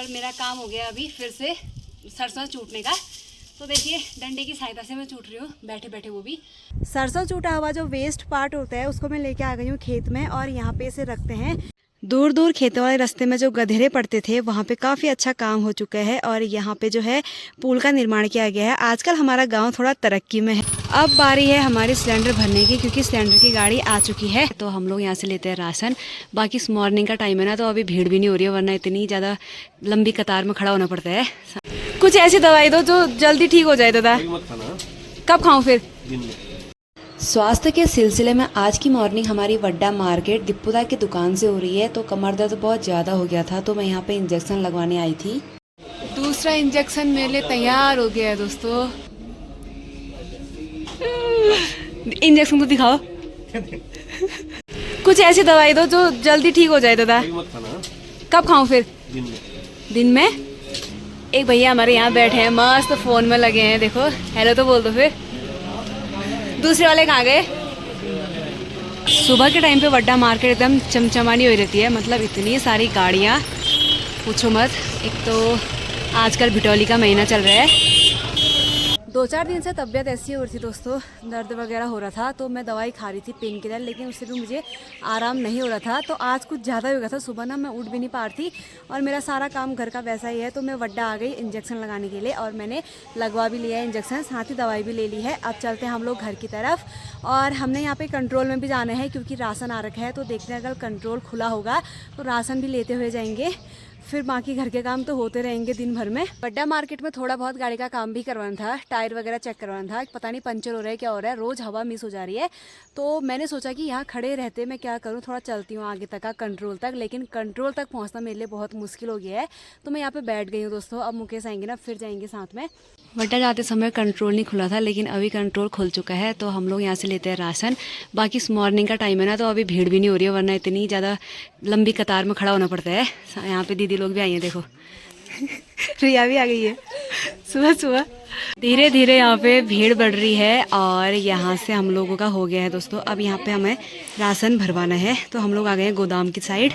और मेरा काम हो गया अभी फिर से सरसों चूटने का। तो देखिए डंडे की सहायता से मैं चूट रही हूँ बैठे बैठे। वो भी सरसों चूटा हुआ जो वेस्ट पार्ट होता है उसको मैं लेके आ गई हूँ खेत में और यहाँ पे इसे रखते हैं। दूर दूर खेतों वाले रास्ते में जो गधेरे पड़ते थे वहाँ पे काफ़ी अच्छा काम हो चुका है और यहाँ पे जो है पुल का निर्माण किया गया है। आजकल हमारा गांव थोड़ा तरक्की में है। अब बारी है हमारी सिलेंडर भरने की, क्योंकि सिलेंडर की गाड़ी आ चुकी है। तो हम लोग यहाँ से लेते हैं राशन। बाकी मॉर्निंग का टाइम है ना, तो अभी भीड़ भी नहीं हो रही है, वरना इतनी ज़्यादा लंबी कतार में खड़ा होना पड़ता है। कुछ ऐसी दवाई दो जो जल्दी ठीक हो जाए दादा। कब खाऊं फिर? स्वास्थ्य के सिलसिले में आज की मॉर्निंग हमारी वड्डा मार्केट दीपुदा की दुकान से हो रही है। तो कमर दर्द बहुत ज़्यादा हो गया था, तो मैं यहाँ पे इंजेक्शन लगवाने आई थी। दूसरा इंजेक्शन मेरे लिए तैयार हो गया है दोस्तों। इंजेक्शन तो दिखाओ। कुछ ऐसी दवाई दो जो जल्दी ठीक हो जाए दादा। कब खाऊं फिर? दिन में। एक भैया हमारे यहाँ बैठे हैं, मस्त फोन में लगे हैं, देखो हेलो तो बोल दो फिर। दूसरे वाले कहाँ गए? सुबह के टाइम पे वड्डा मार्केट एकदम चमचमानी हुई रहती है, मतलब इतनी सारी गाड़ियाँ पूछो मत। एक तो आजकल भिटौली का महीना चल रहा है। 2-4 दिन से तबीयत ऐसी हो रही थी दोस्तों, दर्द वगैरह हो रहा था, तो मैं दवाई खा रही थी पेन किलर, लेकिन उससे भी मुझे आराम नहीं हो रहा था। तो आज कुछ ज़्यादा हो गया था, सुबह ना मैं उठ भी नहीं पा रही थी और मेरा सारा काम घर का वैसा ही है। तो मैं वड्डा आ गई इंजेक्शन लगाने के लिए और मैंने लगवा भी लिया है इंजेक्शन, साथ ही दवाई भी ले ली है। अब चलते हैं हम लोग घर की तरफ और हमने यहाँ पे कंट्रोल में भी जाना है क्योंकि राशन आ रखा है। तो देखते हैं अगर कंट्रोल खुला होगा तो राशन भी लेते हुए जाएंगे, फिर बाकी घर के काम तो होते रहेंगे दिन भर में। वड्डा मार्केट में थोड़ा बहुत गाड़ी का काम भी करवाना था, टायर वगैरह चेक करवाना था। पता नहीं पंचर हो रहा है क्या हो रहा है, रोज़ हवा मिस हो जा रही है। तो मैंने सोचा कि यहाँ खड़े रहते मैं क्या करूँ, थोड़ा चलती हूँ आगे तक का कंट्रोल तक, लेकिन कंट्रोल तक पहुँचना मेरे लिए बहुत मुश्किल हो गया है। तो मैं यहाँ पे बैठ गई हूँ दोस्तों। अब मुकेश आएंगे ना, फिर जाएंगे साथ में। वड्डा जाते समय कंट्रोल नहीं खुला था, लेकिन अभी कंट्रोल खुल चुका है। तो हम लोग यहाँ से लेते हैं राशन। बाकी मॉर्निंग का टाइम है ना, तो अभी भीड़ भी नहीं हो रही है, वरना इतनी ज़्यादा लंबी कतार में खड़ा होना पड़ता है। यहाँ पे दीदी लोग भी आई हैं, देखो रिया भी आ गई है सुबह सुबह। धीरे धीरे यहाँ पे भीड़ बढ़ रही है और यहाँ से हम लोगों का हो गया है दोस्तों। अब यहाँ पे हमें राशन भरवाना है, तो हम लोग आ गए हैं गोदाम की साइड।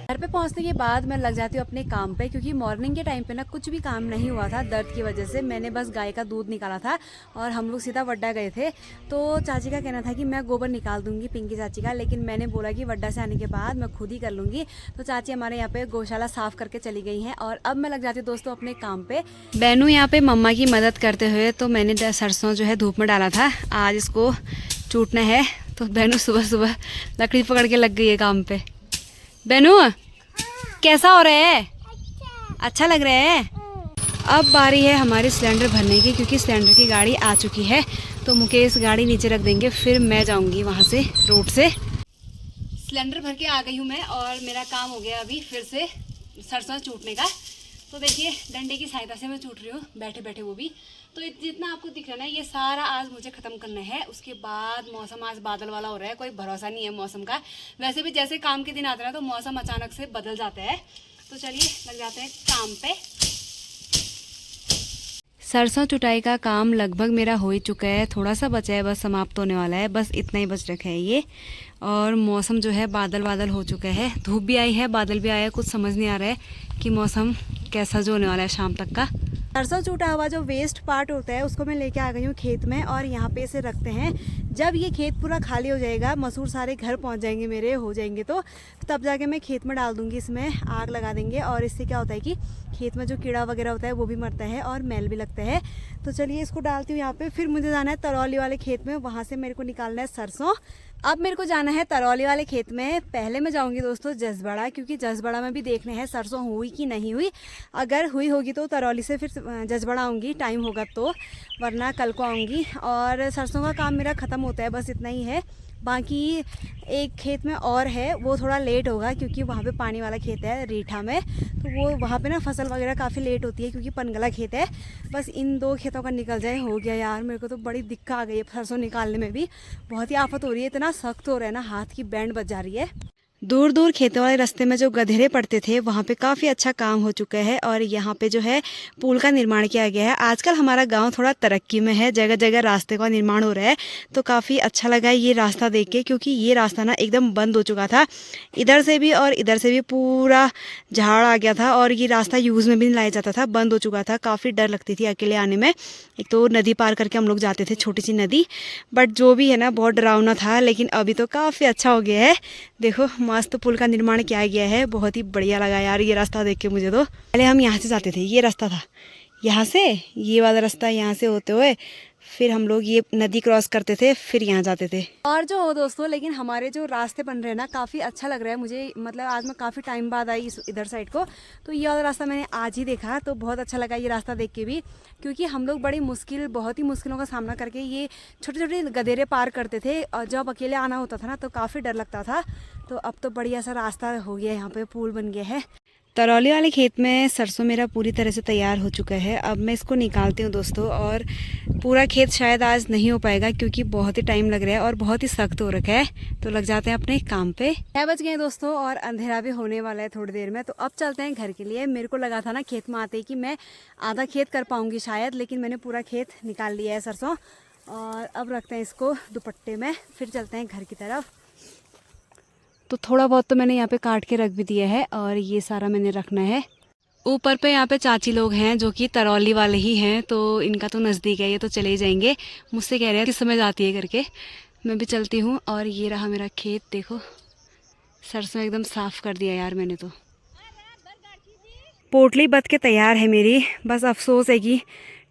घर पे पहुंचने के बाद मैं लग जाती हूँ अपने काम पे, क्योंकि मॉर्निंग के टाइम पे ना कुछ भी काम नहीं हुआ था दर्द की वजह से। मैंने बस गाय का दूध निकाला था और हम लोग सीधा वड्डा गए थे। तो चाची का कहना था कि मैं गोबर निकाल दूंगी, पिंकी चाची का, लेकिन मैंने बोला कि वड्डा से आने के बाद मैं खुद ही कर लूँगी। तो चाची हमारे यहाँ पे गौशाला साफ़ करके चली गई हैं और अब मैं लग जाती हूँ दोस्तों अपने काम पे। बैनू यहाँ पे मम्मा की मदद करते हुए, तो मैंने सरसों जो है धूप में डाला था, आज इसको चूटना है। तो बैनू सुबह सुबह लकड़ी पकड़ के लग गई है काम पे। बैनू कैसा हो रहा है? अच्छा लग रहा है। अब बारी है हमारी सिलेंडर भरने की, क्योंकि सिलेंडर की गाड़ी आ चुकी है। तो मुकेश गाड़ी नीचे रख देंगे, फिर मैं जाऊंगी वहां से रोड से। सिलेंडर भर के आ गई हूँ मैं और मेरा काम हो गया अभी फिर से सरसों चूटने का। तो देखिए डंडे की सहायता से मैं चूट रही हूँ बैठे बैठे। वो भी तो जितना आपको दिख रहा है ना, ये सारा आज मुझे ख़त्म करना है। उसके बाद मौसम आज बादल वाला हो रहा है, कोई भरोसा नहीं है मौसम का। वैसे भी जैसे काम के दिन आते हैं तो मौसम अचानक से बदल जाता है। तो चलिए लग जाते हैं काम पे। सरसों चुटाई का काम लगभग मेरा हो ही चुका है, थोड़ा सा बचा है, बस समाप्त होने वाला है, बस इतना ही बच रखा है ये। और मौसम जो है बादल बादल हो चुका है, धूप भी आई है बादल भी आया है, कुछ समझ नहीं आ रहा है कि मौसम कैसा जो होने वाला है शाम तक का। सरसों चूटा हुआ जो वेस्ट पार्ट होता है उसको मैं लेके आ गई हूँ खेत में और यहाँ पे इसे रखते हैं। जब ये खेत पूरा खाली हो जाएगा, मसूर सारे घर पहुँच जाएंगे मेरे, हो जाएंगे तो तब जाके मैं खेत में डाल दूँगी, इसमें आग लगा देंगे। और इससे क्या होता है कि खेत में जो कीड़ा वगैरह होता है वो भी मरता है और मैल भी लगता है। तो चलिए इसको डालती हूँ यहाँ पे। फिर मुझे जाना है तरौली वाले खेत में, वहाँ से मेरे को निकालना है सरसों। अब मेरे को जाना है तरौली वाले खेत में। पहले मैं जाऊंगी दोस्तों जसबड़ा, क्योंकि जसबड़ा में भी देखने हैं सरसों हुई कि नहीं हुई। अगर हुई होगी तो तरौली से फिर जसबड़ा आऊँगी, टाइम होगा तो, वरना कल को आऊँगी। और सरसों का काम मेरा ख़त्म होता है, बस इतना ही है। बाकी एक खेत में और है, वो थोड़ा लेट होगा क्योंकि वहाँ पे पानी वाला खेत है रीठा में। तो वो वहाँ पे ना फसल वगैरह काफ़ी लेट होती है क्योंकि पनगला खेत है। बस इन 2 खेतों का निकल जाए हो गया यार। मेरे को तो बड़ी दिक्कत आ गई है, सरसों निकालने में भी बहुत ही आफत हो रही है, इतना सख्त हो रहा है ना, हाथ की बैंड बज जा रही है। दूर दूर खेतों वाले रास्ते में जो गधेरे पड़ते थे वहाँ पे काफ़ी अच्छा काम हो चुका है और यहाँ पे जो है पुल का निर्माण किया गया है। आजकल हमारा गांव थोड़ा तरक्की में है, जगह जगह रास्ते का निर्माण हो रहा है, तो काफ़ी अच्छा लगा ये रास्ता देख के, क्योंकि ये रास्ता ना एकदम बंद हो चुका था। इधर से भी और इधर से भी पूरा झाड़ आ गया था और ये रास्ता यूज़ में भी नहीं लाया जाता था, बंद हो चुका था। काफ़ी डर लगती थी अकेले आने में। एक तो नदी पार करके हम लोग जाते थे, छोटी सी नदी, बट जो भी है ना बहुत डरावना था, लेकिन अभी तो काफ़ी अच्छा हो गया है। देखो मस्त पुल का निर्माण किया गया है, बहुत ही बढ़िया लगा यार ये रास्ता देख के मुझे। तो पहले हम यहाँ से जाते थे, ये रास्ता था, यहाँ से ये वाला रास्ता यहाँ से होते हुए फिर हम लोग ये नदी क्रॉस करते थे, फिर यहाँ जाते थे। और जो हो दोस्तों, लेकिन हमारे जो रास्ते बन रहे हैं ना काफ़ी अच्छा लग रहा है मुझे। मतलब आज मैं काफ़ी टाइम बाद आई इधर साइड को, तो ये वाला रास्ता मैंने आज ही देखा, तो बहुत अच्छा लगा ये रास्ता देख के भी, क्योंकि हम लोग बहुत ही मुश्किलों का सामना करके ये छोटे छोटे गधेरे पार करते थे, और जब अकेले आना होता था ना तो काफ़ी डर लगता था। तो अब तो बढ़िया सा रास्ता हो गया है, यहाँ पे पुल बन गया है। तरौली वाले खेत में सरसों मेरा पूरी तरह से तैयार हो चुका है। अब मैं इसको निकालती हूँ दोस्तों, और पूरा खेत शायद आज नहीं हो पाएगा क्योंकि बहुत ही टाइम लग रहा है और बहुत ही सख्त हो रखा है। तो लग जाते हैं अपने काम पे। 6 बज गए दोस्तों और अंधेरा भी होने वाला है थोड़ी देर में, तो अब चलते हैं घर के लिए। मेरे को लगा था ना खेत में आते ही कि मैं आधा खेत कर पाऊंगी शायद, लेकिन मैंने पूरा खेत निकाल लिया है सरसों, और अब रखते हैं इसको दुपट्टे में, फिर चलते हैं घर की तरफ। तो थोड़ा बहुत तो मैंने यहाँ पे काट के रख भी दिया है, और ये सारा मैंने रखना है। ऊपर पे यहाँ पे चाची लोग हैं जो कि तरौली वाले ही हैं, तो इनका तो नज़दीक है, ये तो चले ही जाएंगे। मुझसे कह रहे हैं किस समय जाती है करके, मैं भी चलती हूँ। और ये रहा मेरा खेत, देखो सरसों एकदम साफ़ कर दिया यार मैंने तो। पोटली बत के तैयार है मेरी, बस अफसोस है कि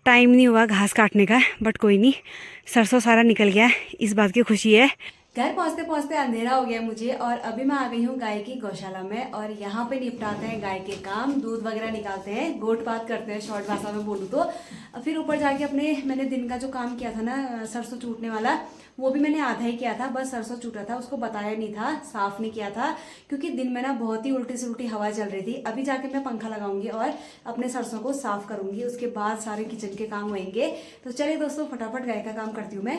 टाइम नहीं हुआ घास काटने का, बट कोई नहीं, सरसों सारा निकल गया, इस बात की खुशी है। घर पहुंचते पहुंचते अंधेरा हो गया मुझे, और अभी मैं आ गई हूँ गाय की गौशाला में, और यहाँ पे निपटाते हैं गाय के काम, दूध वगैरह निकालते हैं, गोट बात करते हैं शॉर्ट भाषा में बोलूँ तो। फिर ऊपर जाके मैंने दिन का जो काम किया था ना सरसों चूटने वाला, वो भी मैंने आधा ही किया था, बस सरसों चूटा था, उसको बताया नहीं था, साफ नहीं किया था, क्योंकि दिन में ना बहुत ही उल्टी से उल्टी हवा चल रही थी। अभी जाके मैं पंखा लगाऊंगी और अपने सरसों को साफ करूंगी, उसके बाद सारे किचन के काम होंगे। तो चलिए दोस्तों फटाफट गाय का काम करती हूँ मैं।